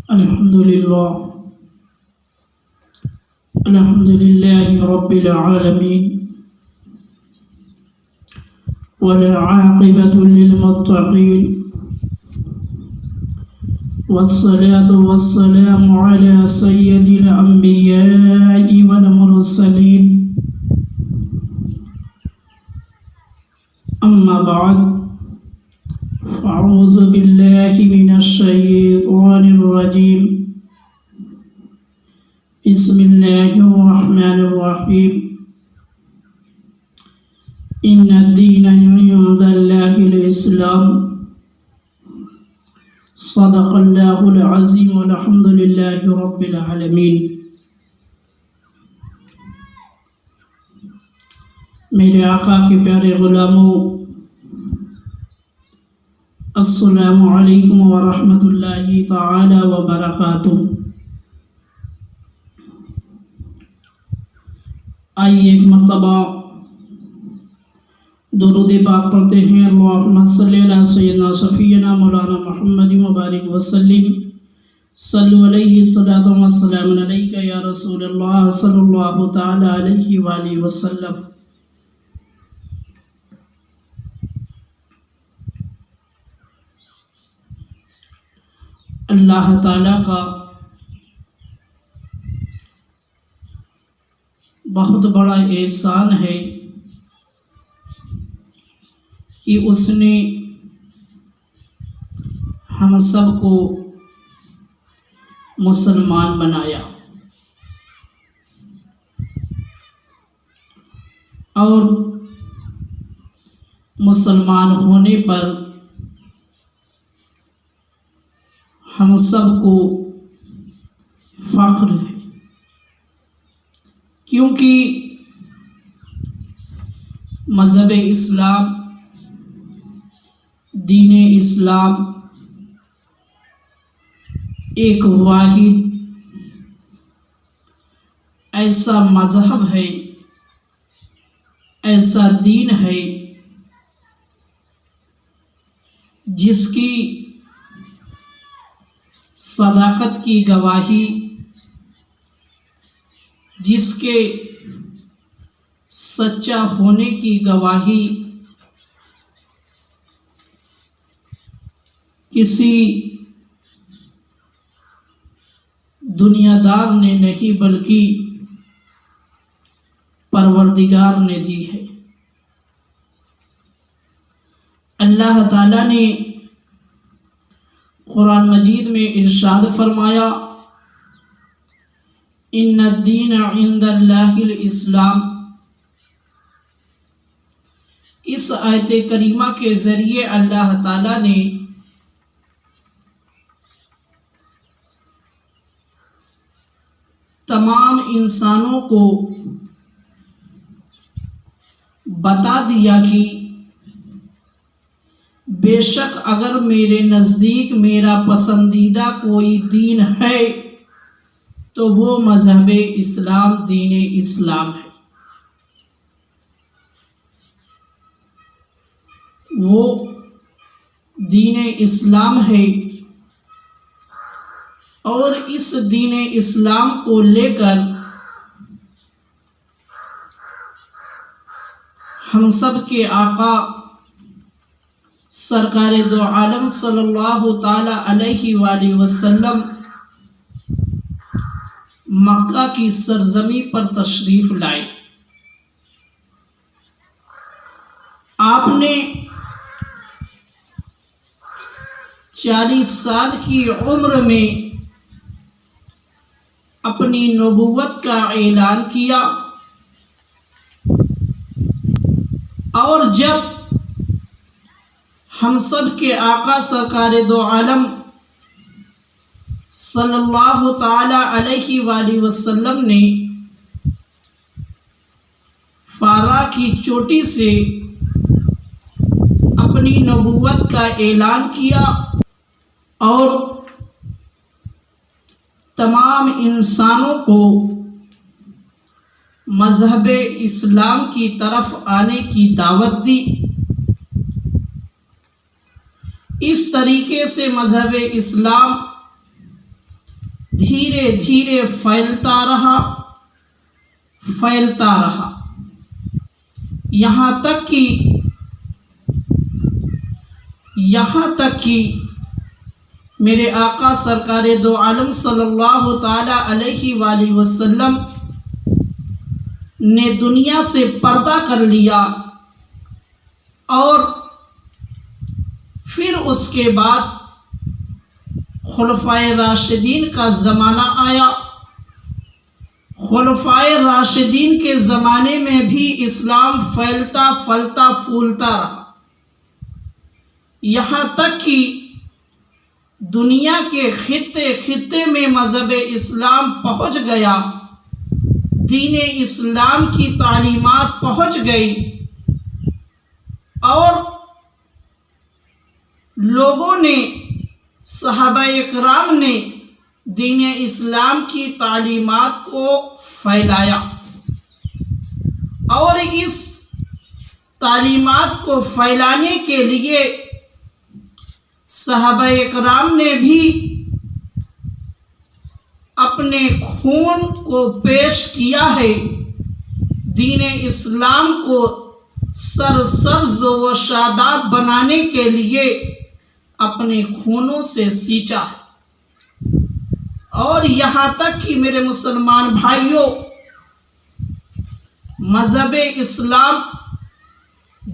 الحمد لله رب العالمين والعاقبة للمتقين والصلاة والسلام على سيد الأنبياء والمرسلين أما بعد فأعوذ بالله من الشيطان الرجيم بسم الله الرحمن الرحيم إن الدين عند الله الإسلام صدق الله العظيم والحمد لله رب العالمين. میرے آقا کے پیارے غلاموں، السلام علیکم ورحمۃ اللہ تعالی وبرکاتہ۔ آئیے ایک مرتبہ درود پاک پڑھتے ہیں۔ اللہم صلی علی سیدنا صفینا مولانا محمد مبارک وسلم، صلو علیہ صلاۃ و سلام علیک یا رسول اللہ صلی اللہ تعالی علیہ وآلہ وسلم۔ اللہ تعالیٰ کا بہت بڑا احسان ہے کہ اس نے ہم سب کو مسلمان بنایا، اور مسلمان ہونے پر ہم سب کو فخر ہے، کیونکہ مذہب اسلام، دین اسلام ایک واحد ایسا مذہب ہے، ایسا دین ہے جس کی صداقت کی گواہی، جس کے سچا ہونے کی گواہی کسی دنیا دار نے نہیں بلکہ پروردگار نے دی ہے۔ اللہ تعالیٰ نے قرآن مجید میں ارشاد فرمایا، ان الدین عند اللہ الاسلام۔ اس آیت کریمہ کے ذریعے اللہ تعالیٰ نے تمام انسانوں کو بتا دیا کہ بے شک اگر میرے نزدیک میرا پسندیدہ کوئی دین ہے تو وہ مذہب اسلام، دین اسلام ہے۔ وہ دین اسلام ہے، اور اس دین اسلام کو لے کر ہم سب کے آقا سرکار دو عالم صلی اللہ تعالی علیہ وآلہ وسلم مکہ کی سرزمین پر تشریف لائے۔ آپ نے 40 سال کی عمر میں اپنی نبوت کا اعلان کیا، اور جب ہم سب کے آقا سرکار دو عالم صلی اللہ تعالی علیہ وآلہ وسلم نے فارا کی چوٹی سے اپنی نبوت کا اعلان کیا، اور تمام انسانوں کو مذہب اسلام کی طرف آنے کی دعوت دی، اس طریقے سے مذہب اسلام دھیرے دھیرے پھیلتا رہا یہاں تک کہ میرے آقا سرکار دو عالم صلی اللہ تعالی علیہ وآلہ وسلم نے دنیا سے پردہ کر لیا، اور پھر اس کے بعد خلفائے راشدین کا زمانہ آیا۔ خلفائے راشدین کے زمانے میں بھی اسلام پھیلتا پھلتا پھولتا رہا، یہاں تک کہ دنیا کے خطے خطے میں مذہب اسلام پہنچ گیا، دین اسلام کی تعلیمات پہنچ گئی، اور لوگوں نے، صحابہ اکرام نے دین اسلام کی تعلیمات کو پھیلایا، اور اس تعلیمات کو پھیلانے کے لیے صحابہ اکرام نے بھی اپنے خون کو پیش کیا ہے، دین اسلام کو سرسبز و شاداب بنانے کے لیے اپنے خونوں سے سینچا ہے۔ اور یہاں تک کہ میرے مسلمان بھائیوں، مذہب اسلام،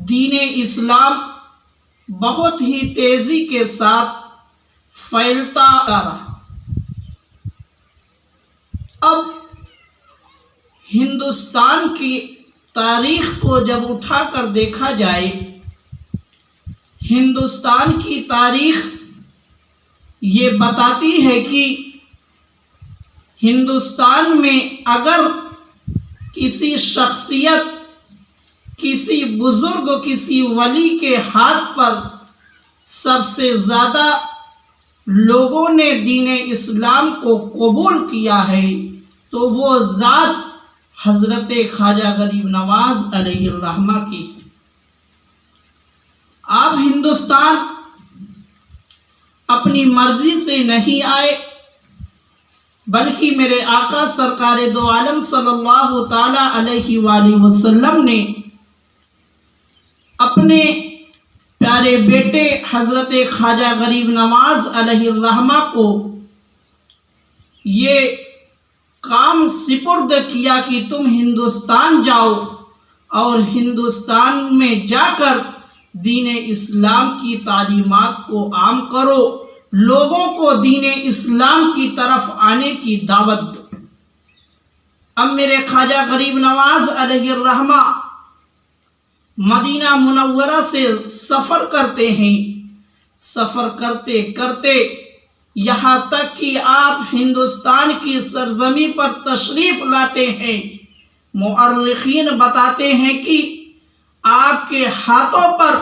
دین اسلام بہت ہی تیزی کے ساتھ پھیلتا رہا۔ اب ہندوستان کی تاریخ کو جب اٹھا کر دیکھا جائے، ہندوستان کی تاریخ یہ بتاتی ہے کہ ہندوستان میں اگر کسی شخصیت، کسی بزرگ، کسی ولی کے ہاتھ پر سب سے زیادہ لوگوں نے دین اسلام کو قبول کیا ہے تو وہ ذات حضرت خواجہ غریب نواز علیہ الرحمہ کی ہے۔ آپ ہندوستان اپنی مرضی سے نہیں آئے، بلکہ میرے آقا سرکار دو عالم صلی اللہ تعالی علیہ وآلہ وسلم نے اپنے پیارے بیٹے حضرت خواجہ غریب نواز علیہ الرحمہ کو یہ کام سپرد کیا کہ تم ہندوستان جاؤ اور ہندوستان میں جا کر دین اسلام کی تعلیمات کو عام کرو، لوگوں کو دین اسلام کی طرف آنے کی دعوت دو۔ اب میرے خواجہ غریب نواز علیہ الرحمہ مدینہ منورہ سے سفر کرتے ہیں، سفر کرتے کرتے یہاں تک کہ آپ ہندوستان کی سرزمین پر تشریف لاتے ہیں۔ مورخین بتاتے ہیں کہ آپ کے ہاتھوں پر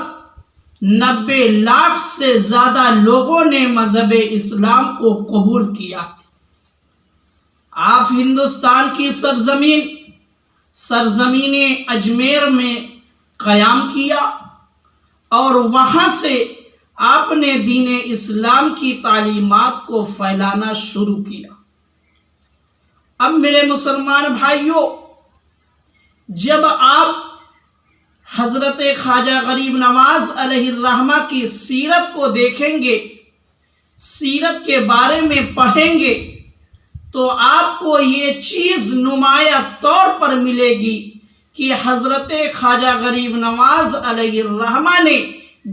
90 لاکھ سے زیادہ لوگوں نے مذہب اسلام کو قبول کیا۔ آپ ہندوستان کی سرزمین اجمیر میں قیام کیا، اور وہاں سے آپ نے دین اسلام کی تعلیمات کو پھیلانا شروع کیا۔ اب میرے مسلمان بھائیوں، جب آپ حضرت خواجہ غریب نواز علیہ الرحمہ کی سیرت کو دیکھیں گے، سیرت کے بارے میں پڑھیں گے، تو آپ کو یہ چیز نمایاں طور پر ملے گی کہ حضرت خواجہ غریب نواز علیہ الرحمہ نے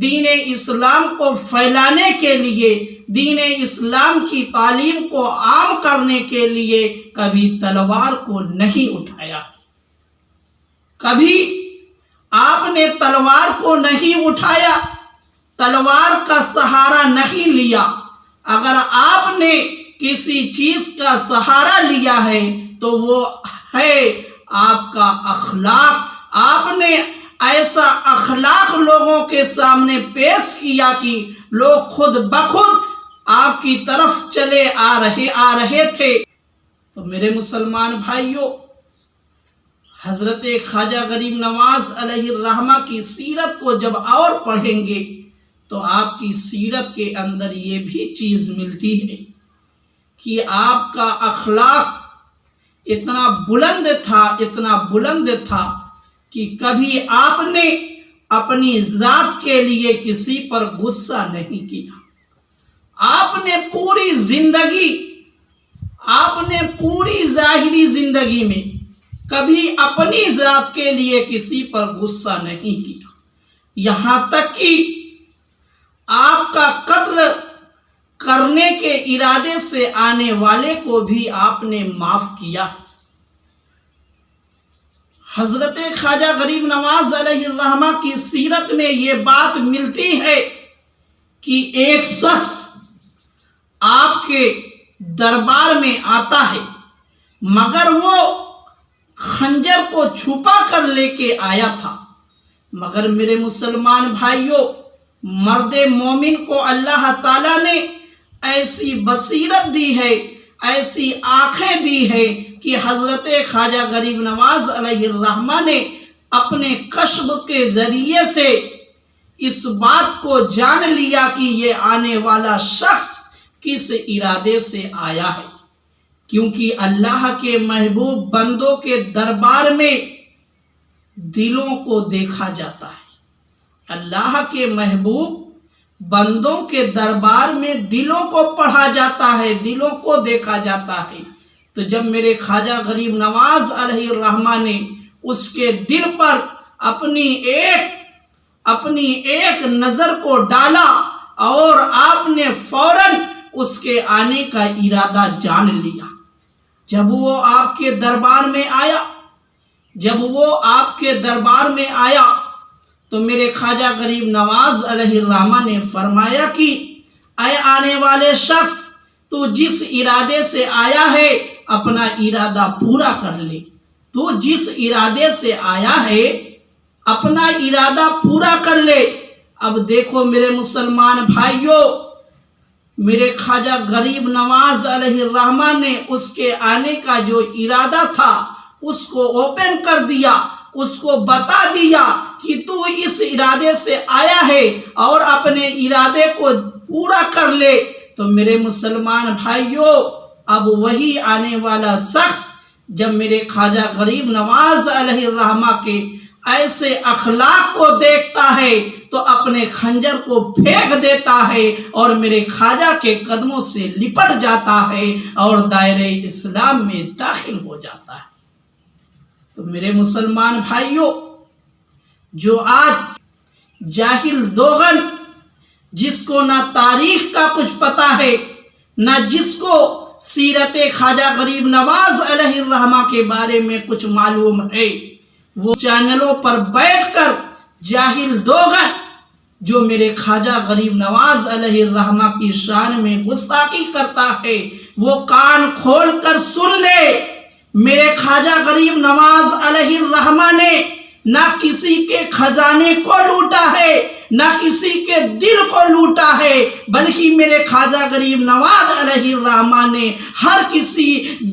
دین اسلام کو پھیلانے کے لیے، دین اسلام کی تعلیم کو عام کرنے کے لیے کبھی تلوار کو نہیں اٹھایا، کبھی آپ نے تلوار کو نہیں اٹھایا، تلوار کا سہارا نہیں لیا۔ اگر آپ نے کسی چیز کا سہارا لیا ہے تو وہ ہے آپ کا اخلاق۔ آپ نے ایسا اخلاق لوگوں کے سامنے پیش کیا کہ لوگ خود بخود آپ کی طرف چلے آ رہے تھے۔ تو میرے مسلمان بھائیوں، حضرت خواجہ غریب نواز علیہ الرحمہ کی سیرت کو جب اور پڑھیں گے تو آپ کی سیرت کے اندر یہ بھی چیز ملتی ہے کہ آپ کا اخلاق اتنا بلند تھا کہ کبھی آپ نے اپنی ذات کے لیے کسی پر غصہ نہیں کیا۔ آپ نے پوری ظاہری زندگی میں کبھی اپنی ذات کے لیے کسی پر غصہ نہیں کیا، یہاں تک کہ آپ کا قتل کرنے کے ارادے سے آنے والے کو بھی آپ نے معاف کیا۔ حضرت خواجہ غریب نواز علیہ الرحمہ کی سیرت میں یہ بات ملتی ہے کہ ایک شخص آپ کے دربار میں آتا ہے، مگر وہ خنجر کو چھپا کر لے کے آیا تھا۔ مگر میرے مسلمان بھائیوں، مرد مومن کو اللہ تعالیٰ نے ایسی بصیرت دی ہے، ایسی آنکھیں دی ہے کہ حضرت خواجہ غریب نواز علیہ الرحمہ نے اپنے کشف کے ذریعے سے اس بات کو جان لیا کہ یہ آنے والا شخص کس ارادے سے آیا ہے، کیونکہ اللہ کے محبوب بندوں کے دربار میں دلوں کو دیکھا جاتا ہے۔ اللہ کے محبوب بندوں کے دربار میں دلوں کو پڑھا جاتا ہے، دلوں کو دیکھا جاتا ہے۔ تو جب میرے خواجہ غریب نواز علیہ الرحمہ نے اس کے دل پر اپنی ایک نظر کو ڈالا اور آپ نے فوراً اس کے آنے کا ارادہ جان لیا۔ جب وہ آپ کے دربار میں آیا تو میرے خواجہ غریب نواز علیہ الرحمہ نے فرمایا کہ اے آنے والے شخص، تو جس ارادے سے آیا ہے اپنا ارادہ پورا کر لے۔ تو جس ارادے سے آیا ہے اپنا ارادہ پورا کر لے۔ اب دیکھو میرے مسلمان بھائیوں، میرے خواجہ غریب نواز علیہ الرحمہ نے اس کے آنے کا جو ارادہ تھا اس کو اوپن کر دیا، اس کو بتا دیا کہ تو اس ارادے سے آیا ہے اور اپنے ارادے کو پورا کر لے۔ تو میرے مسلمان بھائیوں، اب وہی آنے والا شخص جب میرے خواجہ غریب نواز علیہ الرحمہ کے ایسے اخلاق کو دیکھتا ہے تو اپنے خنجر کو پھینک دیتا ہے اور میرے خواجہ کے قدموں سے لپٹ جاتا ہے اور دائرہ اسلام میں داخل ہو جاتا ہے۔ تو میرے مسلمان بھائیوں، جو آج جاہل دوغن، جس کو نہ تاریخ کا کچھ پتہ ہے، نہ جس کو سیرت خواجہ غریب نواز علیہ الرحمہ کے بارے میں کچھ معلوم ہے، وہ چینلوں پر بیٹھ کر جاہل دوغن جو میرے خواجہ غریب نواز علیہ الرحمہ کی شان میں گستاخی کرتا ہے، وہ کان کھول کر سن لے۔ میرے خواجہ غریب نواز علیہ الرحمہ نے نہ کسی کے خزانے کو لوٹا ہے، نہ کسی کے دل کو لوٹا ہے، بلکہ میرے خواجہ غریب نواز علیہ الرحمہ نے ہر کسی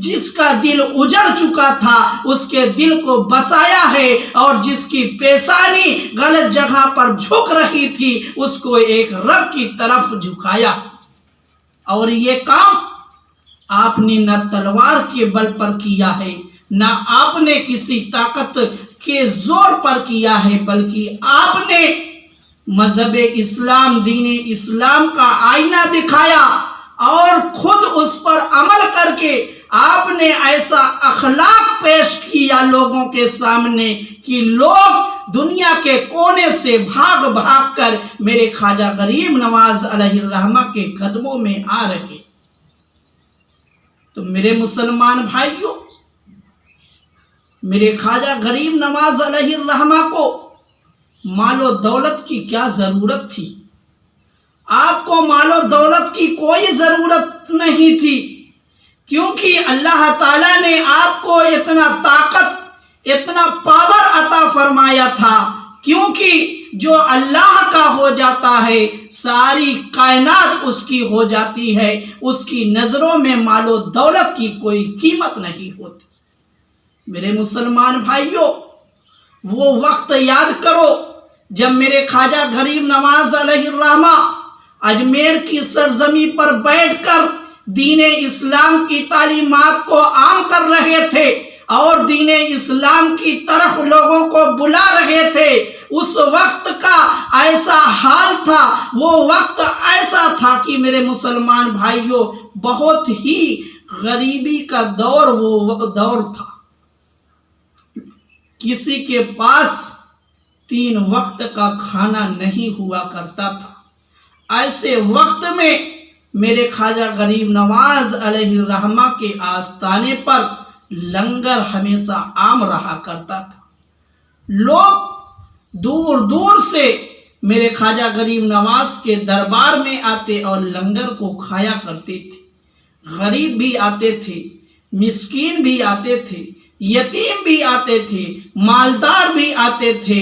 جس کا دل اجڑ چکا تھا اس کے دل کو بسایا ہے، اور جس کی پیشانی غلط جگہ پر جھک رہی تھی اس کو ایک رب کی طرف جھکایا۔ اور یہ کام آپ نے نہ تلوار کے بل پر کیا ہے، نہ آپ نے کسی طاقت کے زور پر کیا ہے، بلکہ آپ نے مذہب اسلام، دین اسلام کا آئینہ دکھایا اور خود اس پر عمل کر کے آپ نے ایسا اخلاق پیش کیا لوگوں کے سامنے کہ لوگ دنیا کے کونے سے بھاگ بھاگ کر میرے خواجہ غریب نواز علیہ الرحمہ کے قدموں میں آ رہے۔ تو میرے مسلمان بھائیوں، میرے خواجہ غریب نواز علیہ الرحمہ کو مال و دولت کی کیا ضرورت تھی؟ آپ کو مال و دولت کی کوئی ضرورت نہیں تھی، کیونکہ اللہ تعالیٰ نے آپ کو اتنا طاقت، اتنا پاور عطا فرمایا تھا، کیونکہ جو اللہ کا ہو جاتا ہے ساری کائنات اس کی ہو جاتی ہے، اس کی نظروں میں مال و دولت کی کوئی قیمت نہیں ہوتی۔ میرے مسلمان بھائیوں، وہ وقت یاد کرو جب میرے خواجہ غریب نواز علیہ الرحمہ اجمیر کی سرزمین پر بیٹھ کر دین اسلام کی تعلیمات کو عام کر رہے تھے اور دین اسلام کی طرف لوگوں کو بلا رہے تھے، اس وقت کا ایسا حال تھا، وہ وقت ایسا تھا کہ میرے مسلمان بھائیوں بہت ہی غریبی کا دور وہ دور تھا۔ کسی کے پاس 3 وقت کا کھانا نہیں ہوا کرتا تھا۔ ایسے وقت میں میرے خواجہ غریب نواز علیہ الرحمہ کے آستانے پر لنگر ہمیشہ عام رہا کرتا تھا۔ لوگ دور دور سے میرے خواجہ غریب نواز کے دربار میں آتے اور لنگر کو کھایا کرتے تھے۔ غریب بھی آتے تھے، مسکین بھی آتے تھے، یتیم بھی آتے تھے، مالدار بھی آتے تھے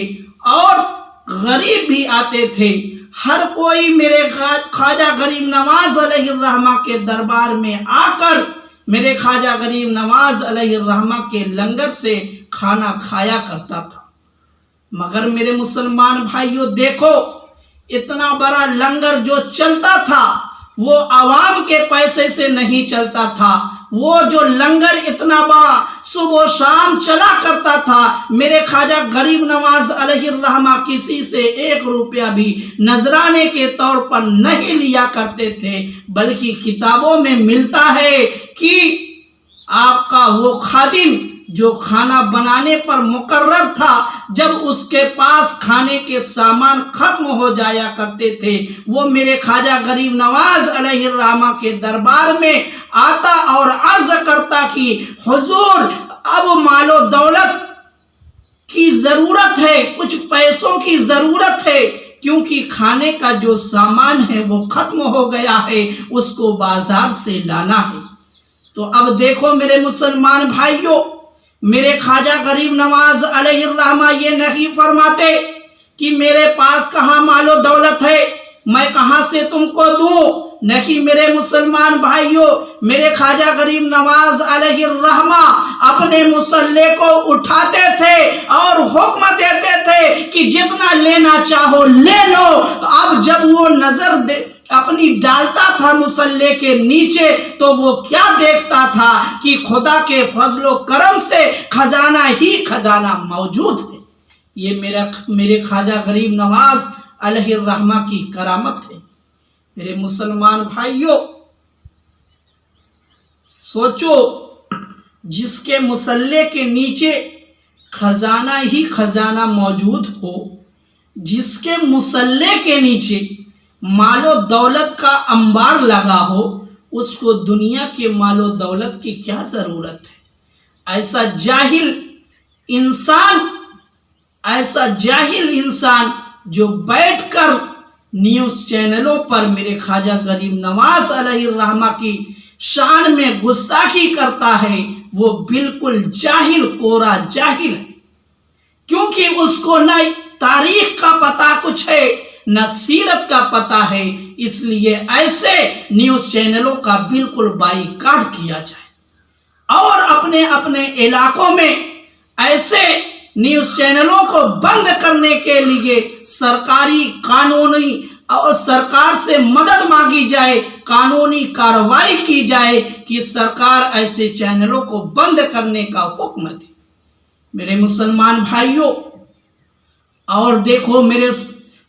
اور غریب بھی آتے تھے۔ ہر کوئی میرے خواجہ غریب نواز علیہ الرحمہ کے دربار میں آ کر میرے خواجہ غریب نواز علیہ الرحمہ کے لنگر سے کھانا کھایا کرتا تھا۔ مگر میرے مسلمان بھائیوں دیکھو، اتنا بڑا لنگر جو چلتا تھا وہ عوام کے پیسے سے نہیں چلتا تھا۔ وہ جو لنگر اتنا بڑا صبح و شام چلا کرتا تھا، میرے خواجہ غریب نواز علیہ الرحمہ کسی سے 1 روپیہ بھی نذرانے کے طور پر نہیں لیا کرتے تھے، بلکہ کتابوں میں ملتا ہے کہ آپ کا وہ خادم جو کھانا بنانے پر مقرر تھا، جب اس کے پاس کھانے کے سامان ختم ہو جایا کرتے تھے، وہ میرے خواجہ غریب نواز علیہ الرحمہ کے دربار میں آتا اور عرض کرتا کہ حضور اب مال و دولت کی ضرورت ہے، کچھ پیسوں کی ضرورت ہے، کیونکہ کھانے کا جو سامان ہے وہ ختم ہو گیا ہے، اس کو بازار سے لانا ہے۔ تو اب دیکھو میرے مسلمان بھائیوں، میرے خواجہ غریب نواز علیہ الرحمہ یہ نہیں فرماتے کہ میرے پاس کہاں مال و دولت ہے، میں کہاں سے تم کو دوں۔ نہیں میرے مسلمان بھائیوں، میرے خواجہ غریب نواز علیہ الرحمہ اپنے مصلے کو اٹھاتے تھے اور حکم دیتے تھے کہ جتنا لینا چاہو لے لو۔ اب جب وہ نظر اپنی ڈالتا تھا مصلے کے نیچے تو وہ کیا دیکھتا تھا کہ خدا کے فضل و کرم سے خزانہ ہی خزانہ موجود ہے۔ یہ میرے خواجہ غریب نواز علیہ الرحمہ کی کرامت ہے۔ میرے مسلمان بھائیوں سوچو، جس کے مصلے کے نیچے خزانہ ہی خزانہ موجود ہو، جس کے مصلے کے نیچے مال و دولت کا انبار لگا ہو، اس کو دنیا کے مال و دولت کی کیا ضرورت ہے؟ ایسا جاہل انسان جو بیٹھ کر نیوز چینلوں پر میرے خواجہ غریب نواز علیہ الرحمہ کی شان میں گستاخی کرتا ہے، وہ بالکل جاہل کورا جاہل ہے، کیونکہ اس کو نہ تاریخ کا پتہ کچھ ہے نہ سیرت کا پتہ ہے۔ اس لیے ایسے نیوز چینلوں کا بالکل بائیکاٹ کیا جائے اور اپنے اپنے علاقوں میں ایسے نیوز چینلوں کو بند کرنے کے لیے سرکاری قانونی اور سرکار سے مدد مانگی جائے، قانونی کارروائی کی جائے کہ سرکار ایسے چینلوں کو بند کرنے کا حکم دے۔ میرے مسلمان بھائیوں، اور دیکھو میرے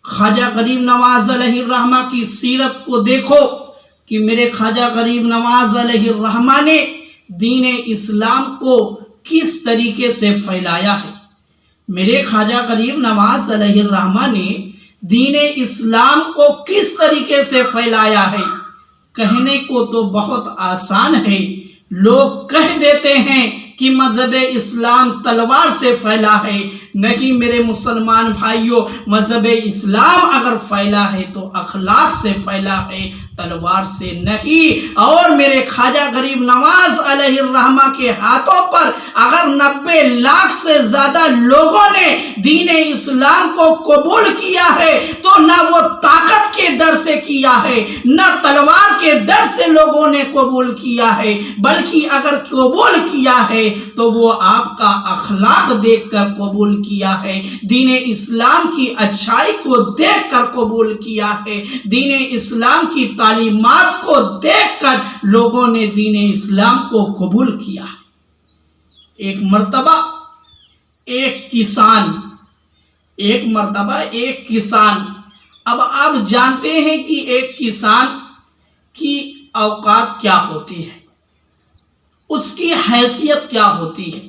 خواجہ غریب نواز علیہ الرحمہ کی سیرت کو دیکھو کہ میرے خواجہ غریب نواز علیہ الرحمہ نے دین اسلام کو کس طریقے سے پھیلایا ہے۔ میرے خواجہ غریب نواز علیہ الرحمہ نے دین اسلام کو کس طریقے سے پھیلایا ہے، کہنے کو تو بہت آسان ہے۔ لوگ کہہ دیتے ہیں کہ مذہب اسلام تلوار سے پھیلا ہے۔ نہیں میرے مسلمان بھائیوں، مذہب اسلام اگر پھیلا ہے تو اخلاق سے پھیلا ہے، تلوار سے نہیں۔ اور میرے خواجہ غریب نواز علیہ الرحمہ کے ہاتھوں پر اگر 90 لاکھ سے زیادہ لوگوں نے دین اسلام کو قبول کیا ہے تو نہ وہ طاقت کے ڈر سے کیا ہے، نہ تلوار کے ڈر سے لوگوں نے قبول کیا ہے، بلکہ اگر قبول کیا ہے تو وہ آپ کا اخلاق دیکھ کر قبول کیا ہے، دین اسلام کی اچھائی کو دیکھ کر قبول کیا ہے، دین اسلام کی تعلیمات کو دیکھ کر لوگوں نے دین اسلام کو قبول کیا ہے۔ ایک مرتبہ ایک کسان، اب آپ جانتے ہیں کہ ایک کسان کی اوقات کیا ہوتی ہے، اس کی حیثیت کیا ہوتی ہے۔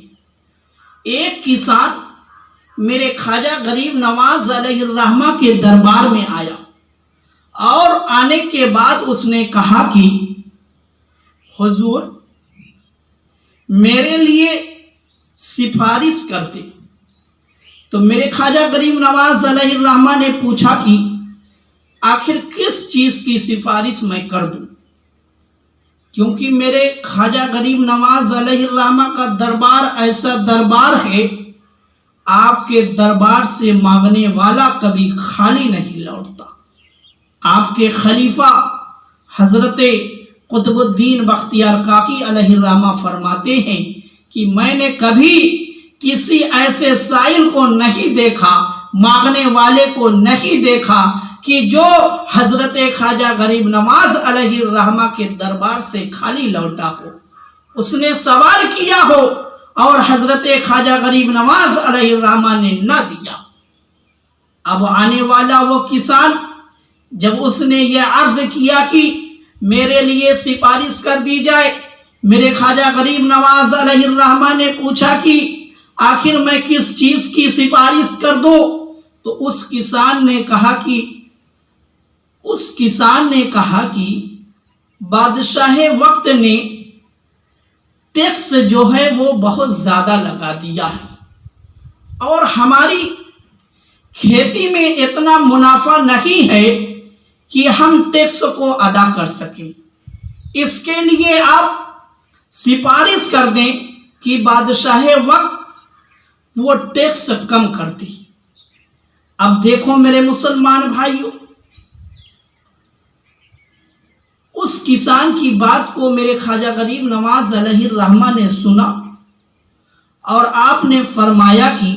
ایک کسان میرے خواجہ غریب نواز علیہ الرحمہ کے دربار میں آیا، اور آنے کے بعد اس نے کہا کہ حضور میرے لیے سفارش کرتے۔ تو میرے خواجہ غریب نواز علیہ الرحمہ نے پوچھا کہ آخر کس چیز کی سفارش میں کر دوں، کیونکہ میرے خواجہ غریب نواز علیہ الرحمہ کا دربار ایسا دربار ہے، آپ کے دربار سے مانگنے والا کبھی خالی نہیں لوٹتا۔ آپ کے خلیفہ حضرت قطب الدین بختیار کاکی علیہ الرحمہ فرماتے ہیں کہ میں نے کبھی کسی ایسے سائل کو نہیں دیکھا، مانگنے والے کو نہیں دیکھا کہ جو حضرت خواجہ غریب نواز علیہ الرحمہ کے دربار سے خالی لوٹا ہو، اس نے سوال کیا ہو اور حضرت خواجہ غریب نواز علیہ الرحمہ نے نہ دیا۔ اب آنے والا وہ کسان جب اس نے یہ عرض کیا کہ میرے لیے سفارش کر دی جائے، میرے خواجہ غریب نواز علیہ الرحمہ نے پوچھا کہ آخر میں کس چیز کی سفارش کر دوں، تو اس کسان نے کہا کہ بادشاہ وقت نے ٹیکس جو ہے وہ بہت زیادہ لگا دیا ہے، اور ہماری کھیتی میں اتنا منافع نہیں ہے کہ ہم ٹیکس کو ادا کر سکیں، اس کے لیے آپ سفارش کر دیں کہ بادشاہ وقت وہ ٹیکس کم کر دی۔ اب دیکھو میرے مسلمان بھائیوں، اس کسان کی بات کو میرے خواجہ غریب نواز علیہ الرحمہ نے سنا، اور آپ نے فرمایا کہ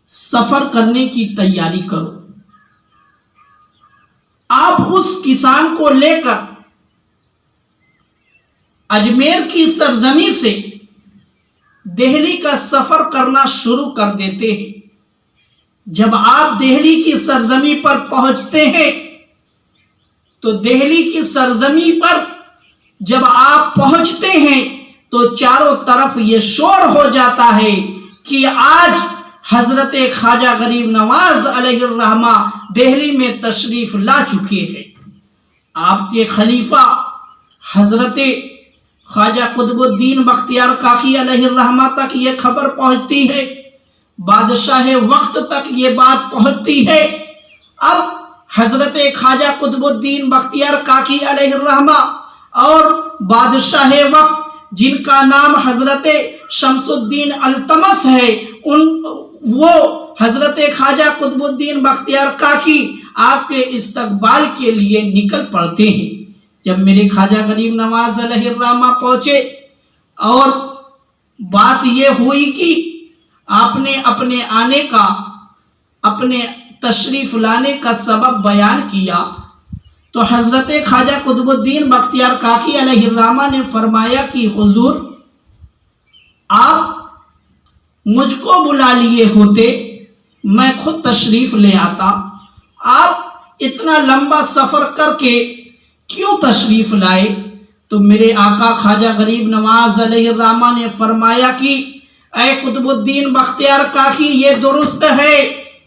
سفر کرنے کی تیاری کرو۔ آپ اس کسان کو لے کر اجمیر کی سرزمین سے دہلی کا سفر کرنا شروع کر دیتے ہیں۔ جب آپ دہلی کی سرزمین پر پہنچتے ہیں تو دہلی کی سرزمین پر جب آپ پہنچتے ہیں تو چاروں طرف یہ شور ہو جاتا ہے کہ آج حضرت خواجہ غریب نواز علیہ الرحمہ دہلی میں تشریف لا چکے ہیں۔ آپ کے خلیفہ حضرت خواجہ قطب الدین بختیار کاکی علیہ الرحمہ تک یہ خبر پہنچتی ہے، بادشاہ وقت تک یہ بات پہنچتی ہے۔ اب حضرت خواجہ قطب الدین بختیار کاکی علیہ الرحمہ اور بادشاہ وقت جن کا نام حضرت شمس الدین التمش ہے، وہ حضرت خواجہ قطب الدین بختیار کاکی آپ کے استقبال کے لیے نکل پڑتے ہیں۔ جب میرے خواجہ غریب نواز علیہ الرحمہ پہنچے اور بات یہ ہوئی کہ آپ نے اپنے آنے کا، اپنے تشریف لانے کا سبب بیان کیا، تو حضرت خواجہ قطب الدین بختیار کاکی علیہ الرحمہ نے فرمایا کہ حضور آپ مجھ کو بلا لیے ہوتے، میں خود تشریف لے آتا، آپ اتنا لمبا سفر کر کے کیوں تشریف لائے؟ تو میرے آقا خواجہ غریب نواز علیہ الرحمہ نے فرمایا کہ اے قطب الدین بختیار کاکی، یہ درست ہے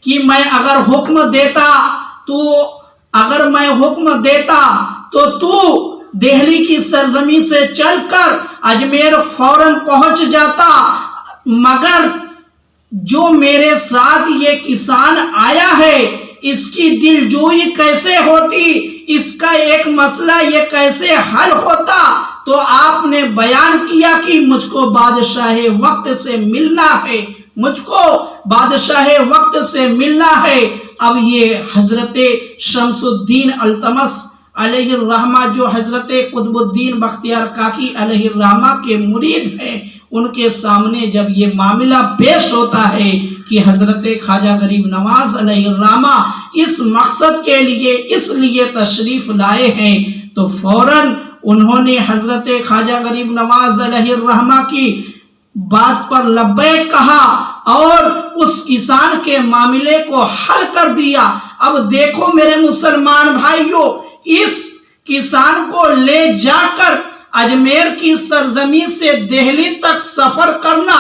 کہ میں اگر حکم دیتا تو دہلی کی سرزمین سے چل کر اجمیر فوراً پہنچ جاتا، مگر جو میرے ساتھ یہ کسان آیا ہے اس کی دل جوئی کیسے ہوتی، اس کا ایک مسئلہ یہ کیسے حل ہوتا؟ تو آپ نے بیان کیا کہ مجھ کو بادشاہ وقت سے ملنا ہے، مجھ کو بادشاہ وقت سے ملنا ہے۔ اب یہ حضرت شمس الدین التمش علیہ الرحمہ جو حضرت قطب الدین بختیار کاکی علیہ الرحمہ کے مرید ہیں، ان کے سامنے جب یہ معاملہ پیش ہوتا ہے کہ حضرت خواجہ غریب نواز علیہ الرحمہ اس مقصد کے لیے اس لیے تشریف لائے ہیں، تو فوراً انہوں نے حضرت خواجہ غریب نواز علیہ الرحمہ کی بات پر لبیک کہا اور اس کسان کے معاملے کو حل کر دیا۔ اب دیکھو میرے مسلمان بھائیوں، اس کسان کو لے جا کر اجمیر کی سرزمین سے دہلی تک سفر کرنا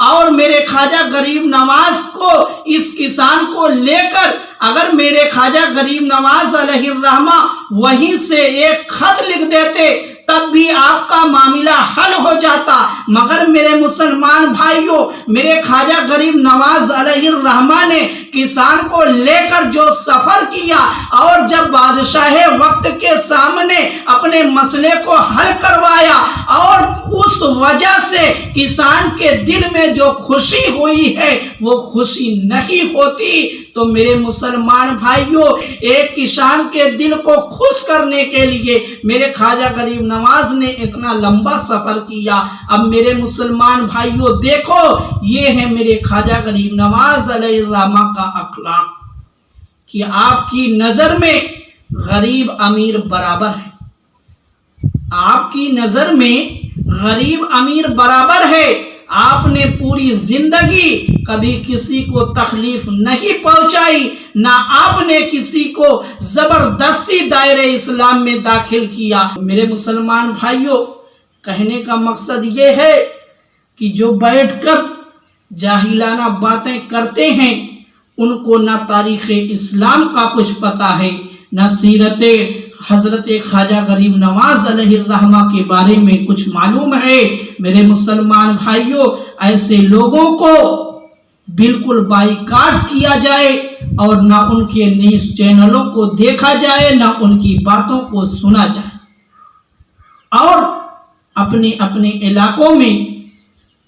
اور میرے خواجہ غریب نواز کو اس کسان کو لے کر اگر میرے خواجہ غریب نواز علیہ الرحمہ وہیں سے ایک خط لکھ دیتے تب بھی آپ کا معاملہ حل ہو جاتا، مگر میرے مسلمان بھائیوں، میرے خواجہ غریب نواز علیہ الرحمہ نے کسان کو لے کر جو سفر کیا اور جب بادشاہ وقت کے سامنے اپنے مسئلے کو حل کروایا اور اس وجہ سے کسان کے دل میں جو خوشی ہوئی ہے وہ خوشی نہیں ہوتی، تو میرے مسلمان بھائیوں، ایک کسان کے دل کو خوش کرنے کے لیے میرے خواجہ غریب نواز نے اتنا لمبا سفر کیا۔ اب میرے مسلمان بھائیوں دیکھو، یہ ہے میرے خواجہ غریب نواز علیہ الرحمہ کا اخلاق کہ آپ کی نظر میں غریب امیر برابر ہے، آپ کی نظر میں غریب امیر برابر ہے۔ آپ نے پوری زندگی کبھی کسی کو تکلیف نہیں پہنچائی، نہ آپ نے کسی کو زبردستی دائرہ اسلام میں داخل کیا۔ میرے مسلمان بھائیوں، کہنے کا مقصد یہ ہے کہ جو بیٹھ کر جاہلانہ باتیں کرتے ہیں ان کو نہ تاریخ اسلام کا کچھ پتہ ہے، نہ سیرت حضرت خواجہ غریب نواز علیہ الرحمہ کے بارے میں کچھ معلوم ہے۔ میرے مسلمان بھائیوں، ایسے لوگوں کو بالکل بائیکاٹ کیا جائے اور نہ ان کے نیوز چینلوں کو دیکھا جائے، نہ ان کی باتوں کو سنا جائے، اور اپنے اپنے علاقوں میں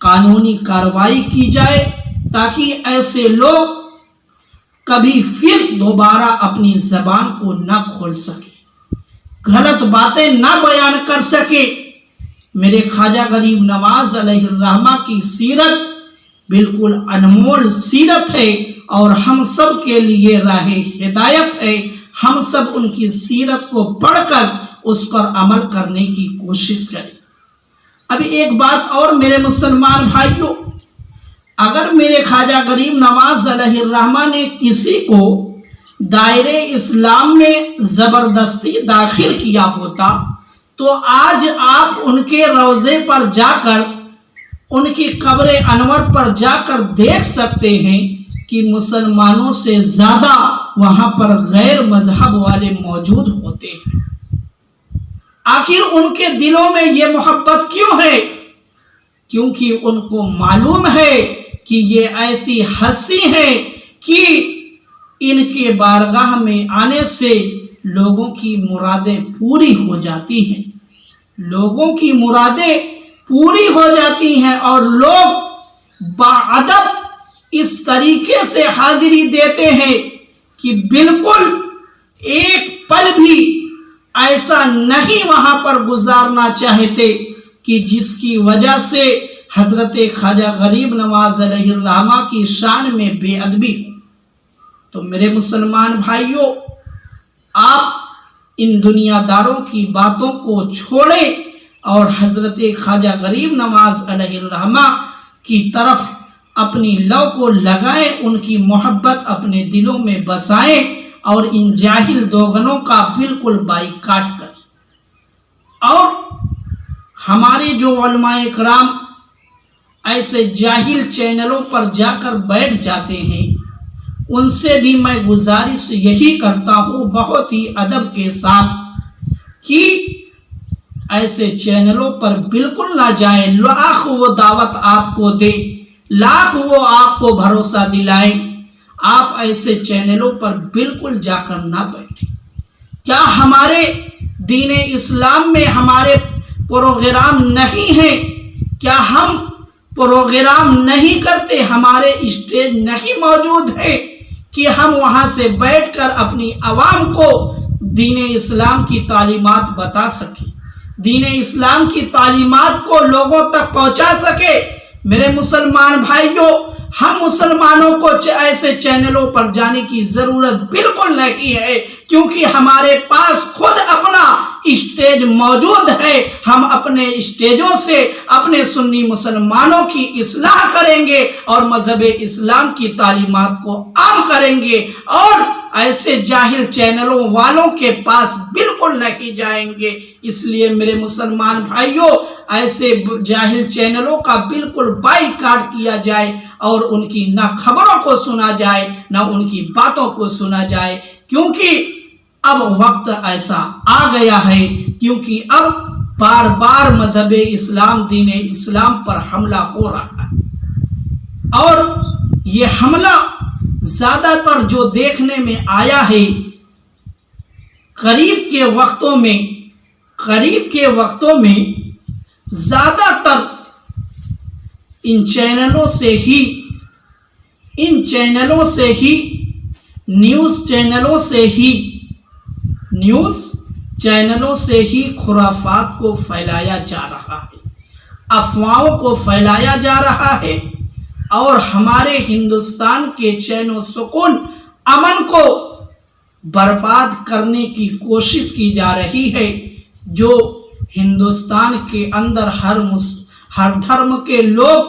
قانونی کارروائی کی جائے تاکہ ایسے لوگ کبھی پھر دوبارہ اپنی زبان کو نہ کھول سکے، غلط باتیں نہ بیان کر سکے۔ میرے خواجہ غریب نواز علیہ الرحمہ کی سیرت بالکل انمول سیرت ہے اور ہم سب کے لیے راہ ہدایت ہے۔ ہم سب ان کی سیرت کو پڑھ کر اس پر عمل کرنے کی کوشش کریں۔ ابھی ایک بات اور میرے مسلمان بھائیوں، اگر میرے خواجہ غریب نواز علیہ الرحمہ نے کسی کو دائرے اسلام میں زبردستی داخل کیا ہوتا تو آج آپ ان کے روضے پر جا کر، ان کی قبر انور پر جا کر دیکھ سکتے ہیں کہ مسلمانوں سے زیادہ وہاں پر غیر مذہب والے موجود ہوتے ہیں۔ آخر ان کے دلوں میں یہ محبت کیوں ہے؟ کیونکہ ان کو معلوم ہے کہ یہ ایسی ہستی ہے کہ ان کے بارگاہ میں آنے سے لوگوں کی مرادیں پوری ہو جاتی ہیں، لوگوں کی مرادیں پوری ہو جاتی ہیں اور لوگ باادب اس طریقے سے حاضری دیتے ہیں کہ بالکل ایک پل بھی ایسا نہیں وہاں پر گزارنا چاہتے کہ جس کی وجہ سے حضرت خواجہ غریب نواز علیہ الرحمہ کی شان میں بے ادبی ہو۔ تو میرے مسلمان بھائیوں، آپ ان دنیا داروں کی باتوں کو چھوڑیں اور حضرت خواجہ غریب نواز علیہ الرحمہ کی طرف اپنی لو کو لگائیں، ان کی محبت اپنے دلوں میں بسائیں اور ان جاہل دوغنوں کا بالکل بائیکاٹ کریں۔ اور ہمارے جو علماء کرام ایسے جاہل چینلوں پر جا کر بیٹھ جاتے ہیں، ان سے بھی میں گزارش یہی کرتا ہوں بہت ہی ادب کے ساتھ کہ ایسے چینلوں پر بالکل نہ جائیں۔ لاکھ وہ دعوت آپ کو دے، لاکھ وہ آپ کو بھروسہ دلائیں، آپ ایسے چینلوں پر بالکل جا کر نہ بیٹھیں۔ کیا ہمارے دین اسلام میں ہمارے پروگرام نہیں ہیں؟ کیا ہم پروگرام نہیں کرتے؟ ہمارے اسٹیج نہیں موجود ہے کہ ہم وہاں سے بیٹھ کر اپنی عوام کو دین اسلام کی تعلیمات بتا سکیں، دین اسلام کی تعلیمات کو لوگوں تک پہنچا سکے؟ میرے مسلمان بھائیوں، ہم مسلمانوں کو ایسے چینلوں پر جانے کی ضرورت بالکل نہیں ہے، کیونکہ ہمارے پاس خود اپنا اسٹیج موجود ہے، ہم اپنے اسٹیجوں سے اپنے سنی مسلمانوں کی اصلاح کریں گے اور مذہب اسلام کی تعلیمات کو عام کریں گے، اور ایسے جاہل چینلوں والوں کے پاس بالکل نہیں جائیں گے۔ اس لیے میرے مسلمان بھائیوں، ایسے جاہل چینلوں کا بالکل بائیکاٹ کیا جائے اور ان کی نہ خبروں کو سنا جائے نہ ان کی باتوں کو سنا جائے، کیونکہ اب وقت ایسا آ گیا ہے، کیونکہ اب بار بار مذہب اسلام، دین اسلام پر حملہ ہو رہا ہے، اور یہ حملہ زیادہ تر جو دیکھنے میں آیا ہے قریب کے وقتوں میں زیادہ تر ان چینلوں سے ہی خرافات کو پھیلایا جا رہا ہے، افواہوں کو پھیلایا جا رہا ہے، اور ہمارے ہندوستان کے چین و سکون، امن کو برباد کرنے کی کوشش کی جا رہی ہے۔ جو ہندوستان کے اندر ہر دھرم کے لوگ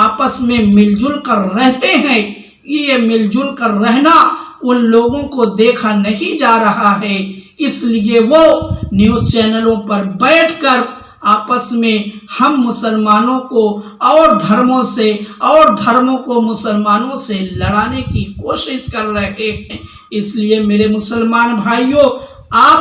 آپس میں مل جل کر رہتے ہیں، یہ مل جل کر رہنا ان لوگوں کو دیکھا نہیں جا رہا ہے، اس لیے وہ نیوز چینلوں پر بیٹھ کر آپس میں ہم مسلمانوں کو اور دھرموں کو مسلمانوں سے لڑانے کی کوشش کر رہے ہیں۔ اس لیے میرے مسلمان بھائیوں، آپ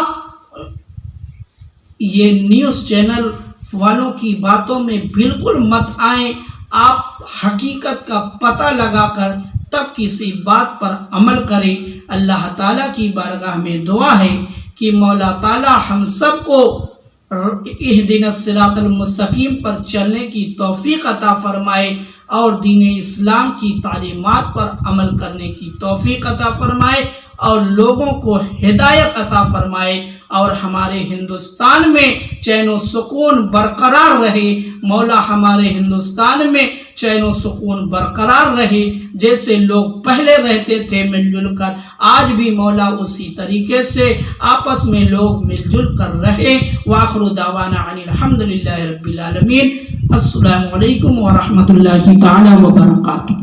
یہ نیوز چینل والوں کی باتوں میں بالکل مت آئیں، آپ حقیقت کا پتہ لگا کر تب کسی بات پر عمل کریں۔ اللہ تعالیٰ کی بارگاہ میں دعا ہے کہ مولا تعالیٰ ہم سب کو اہدنا الصراط المستقیم پر چلنے کی توفیق عطا فرمائے اور دین اسلام کی تعلیمات پر عمل کرنے کی توفیق عطا فرمائے اور لوگوں کو ہدایت عطا فرمائے، اور ہمارے ہندوستان میں چین و سکون برقرار رہے۔ مولا ہمارے ہندوستان میں چین و سکون برقرار رہے، جیسے لوگ پہلے رہتے تھے مل جل کر، آج بھی مولا اسی طریقے سے آپس میں لوگ مل جل کر رہے۔ وآخر دعوانا عن الحمدللہ رب العالمین۔ السلام علیکم ورحمۃ اللہ تعالی وبرکاتہ۔